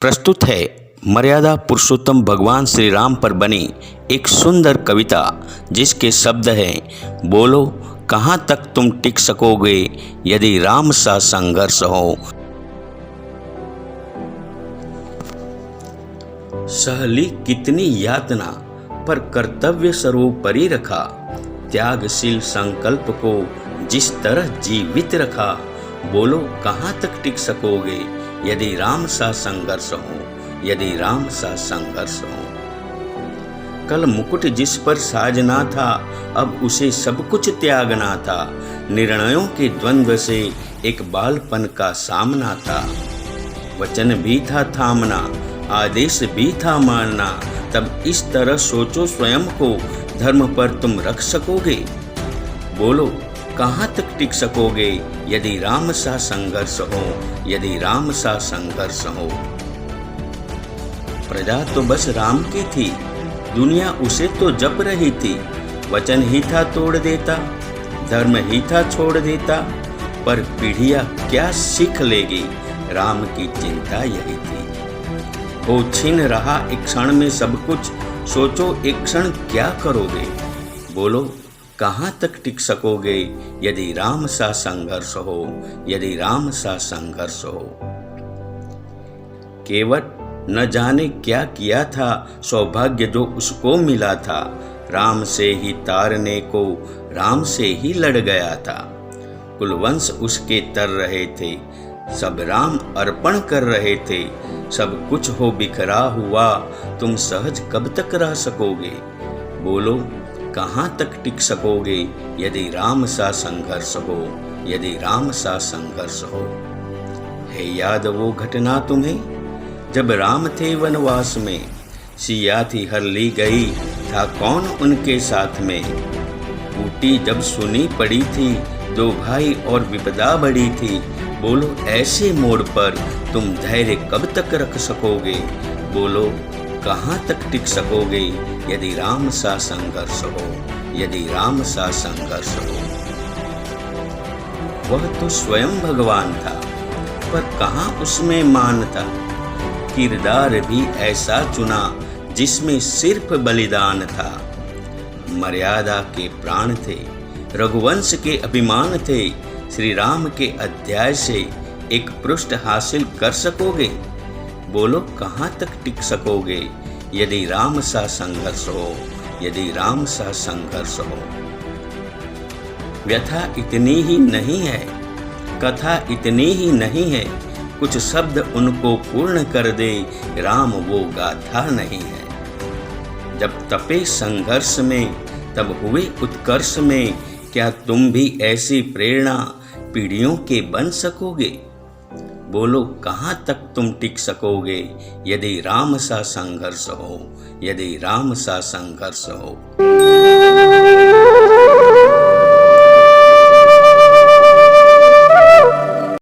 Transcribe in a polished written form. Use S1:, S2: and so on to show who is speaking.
S1: प्रस्तुत है मर्यादा पुरुषोत्तम भगवान श्री राम पर बनी एक सुंदर कविता जिसके शब्द हैं, बोलो कहाँ तक तुम टिक सकोगे यदि राम सा संघर्ष हो। सहली कितनी यातना पर कर्तव्य सर्वोपरि रखा, त्यागशील संकल्प को जिस तरह जीवित रखा। बोलो कहाँ तक टिक सकोगे यदि राम सा संघर्ष हो, यदि राम सा संघर्ष हो। कल मुकुट जिस पर साजना था, अब उसे सब कुछ त्यागना था। निर्णयों के द्वंद्व से एक बालपन का सामना था। वचन भी था थामना, आदेश भी था मानना। तब इस तरह सोचो स्वयं को, धर्म पर तुम रख सकोगे। बोलो कहाँ तक टिक सकोगे यदि राम सा संघर्ष हो, यदि राम सा संघर्ष हो। प्रजा तो बस राम की थी, दुनिया उसे तो जप रही थी। वचन ही था तोड़ देता, धर्म ही था छोड़ देता। पर पीढ़ियां क्या सीख लेगी, राम की चिंता यही थी। हो छीन रहा एक क्षण में सब कुछ, सोचो एक क्षण क्या करोगे। बोलो कहाँ तक टिक सकोगे यदि राम सा संघर्ष हो, यदि राम सा संघर्ष हो। केवट न जाने क्या किया था, सौभाग्य जो उसको मिला था। राम से ही तारने को, राम से ही लड़ गया था। कुलवंश उसके तर रहे थे, सब राम अर्पण कर रहे थे। सब कुछ हो बिखरा हुआ, तुम सहज कब तक रह सकोगे। बोलो कहाँ तक टिक सकोगे यदि राम सा संघर्ष हो, यदि राम सा संघर्ष हो। है याद वो घटना तुम्हें जब राम थे वनवास में, सिया थी हर ली गई, था कौन उनके साथ में। ऊटी जब सुनी पड़ी थी, दो भाई और विपदा बड़ी थी। बोलो ऐसे मोड़ पर तुम धैर्य कब तक रख सकोगे। बोलो कहाँ तक टिक सकोगे यदि राम सा संघर्ष हो, यदि राम सा संघर्ष हो। वह तो स्वयं भगवान था, पर कहाँ उसमें मान था। किरदार भी ऐसा चुना जिसमें सिर्फ बलिदान था। मर्यादा के प्राण थे, रघुवंश के अभिमान थे। श्री राम के अध्याय से एक पृष्ठ हासिल कर सकोगे। बोलो कहाँ तक टिक सकोगे यदि राम सा संघर्ष हो, यदि राम सा संघर्ष हो। व्यथा इतनी ही नहीं है, कथा इतनी ही नहीं है। कुछ शब्द उनको पूर्ण कर दे, राम वो गाथा नहीं है। जब तपे संघर्ष में तब हुए उत्कर्ष में, क्या तुम भी ऐसी प्रेरणा पीढ़ियों के बन सकोगे। बोलो कहाँ तक तुम टिक सकोगे यदि राम सा संघर्ष हो, यदि राम सा संघर्ष हो।